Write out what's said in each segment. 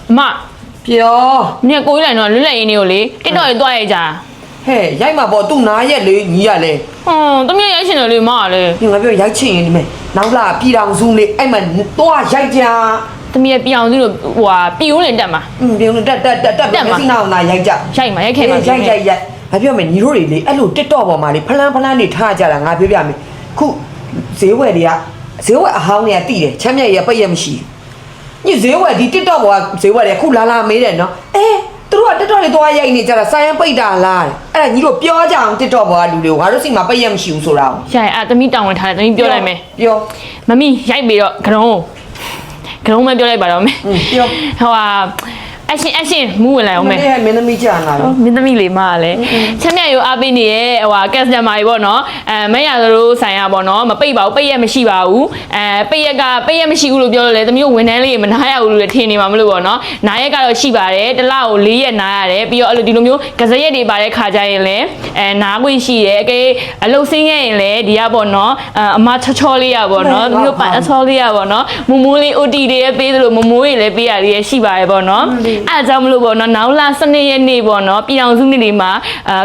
妈，ပြော你过来喏，你来印尼有哩，这到底多少家？ ဟဲ့ရိုက်မှာပေါ့သူ့နားရက်လေညီရလေ 都没有钱了哩妈嘞， ဒီငါပြောရိုက်ချင်ရင်ဒီမဲ့နောက်လာပြည်တော်စုနေအဲ့မှာတော့ရိုက်ကြ 都没有必要这个哇，比如人家嘛， ပြုံးတက်မျက်စိနာအောင်လာရိုက်ကြ 下一嘛，也可以嘛， ရိုက်ငါပြောမယ်ညီတို့တွေလေအဲ့လို TikTok ပေါ်မှာလေဖလန်းနေထားကြတာငါပြောပြမယ်ခုဈေးဝယ်တွေကဈေးဝယ်အဟောင်းတွေကတိတယ်ချမ်းမြတ်ရပိတ်ရမရှိညဈေးဝယ်ဒီ TikTok ပေါ်ကဈေးဝယ်တွေခုလာမေးတယ်နော်သူတို့က TikTok တွေသွားရိုက်နေကြတာဆိုင်ရန်ပိတ်တာလားအဲ့ဒါညီတို့ပြောကြအောင် TikTok ပေါ်ကလူတွေကိုငါတို့စိတ်မှာပိတ်ရမရှိဘူးဆိုတာ 下一啊，都没当我他，都没表来没， ပြော 妈咪下一辈了，可能没表来吧了没， ပြော 好啊。အရှင်မူဝင်လာအောင်မယ် မင်းသမီးကြာလာတယ် မင်းသမီးလေးမလေချမ်းမြရိုးအားပေးနေရဲ့ဟိုဟာကက်စတမာတွေပေါ့နော်မရသလိုဆိုင်ရပေါ့နော်မပိတ်ပါဘူးပိတ်ရက်မရှိပါဘူးပိတ်ရက်မရှိဘူးလို့ပြောလို့လေသမီးတို့ဝန်ထမ်းလေးမနာရဘူးလို့ထင်နေမှာမလို့ပေါ့နော်နာရက်ကတော့ရှိပါတယ်တစ်လကို4ရက်နာရတယ်ပြီးတော့အဲ့လိုဒီလိုမျိုးကစားရက်တွေပါတဲ့ခါကြရင်လည်းနားခွင့်ရှိတယ်အလုတ်ဆင်းခဲ့ရင်လည်းဒီကပေါ့နော်အမချောလေးရပေါ့နော်သမီးတို့ပန်အချောလေးရပေါ့နော်မမိုးလေး OT တွေရဲ့ပေးသလိုမမိုးတွေလည်းပေးရလေးရှိပါတယ်ပေါ့နော်အဲ့ဒါကြောင့်မလို့ပေါ့နော်နောက်လာ12ရက်နေ့ပေါ့နော်ပြည်အောင်စုနေ့တွေမှာ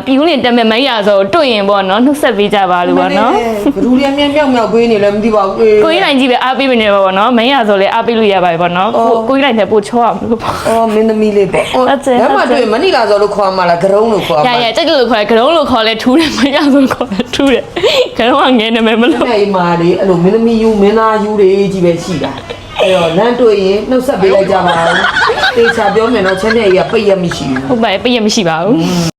ပြည်ဦးလင်တက်မဲ့မရဆိုတွေ့ရင်ပေါ့နော်နှုတ်ဆက်ပေးကြပါလို့ပေါ့နော် ဘလူတွေမြမြောက်ပေးနေလည်းမသိပါဘူး ကိုကြီးနိုင်ကြီးပဲအားပေးနေပါပေါ့နော်မရဆိုလည်းအားပေးလို့ရပါတယ်ပေါ့နော်ကိုကြီးနိုင်လည်းပို့ချောအောင်လို့ပေါ့ အော်မင်းသမီးလေးပေါ့လမ်းမှာတွေ့မနီလာဆိုလို့ခေါ်မှာလားဂရုံးလို့ခေါ်မှာ ရကြက်လို့ခေါ်ဂရုံးလို့ခေါ်လဲထူးတယ်မရဆိုခေါ်လဲထူးတယ်ဂရုံးကငယ်နေမယ်မလို့ အဲ့ဒီမှာလေအဲ့လိုမင်းသမီးယူမင်းသားယူတွေကြီးပဲရှိတာအဲ့တော့လမ်းတွေ့ရင်နှုတ်ဆက်ပေးလိုက်ကြပါဦးတေချာပြောမယ်နော်ချမ်းတဲ့ကြီးကပိတ်ရမရှိဘူး ဟုတ်ပါရဲ့ပြည့်ရမရှိပါဘူး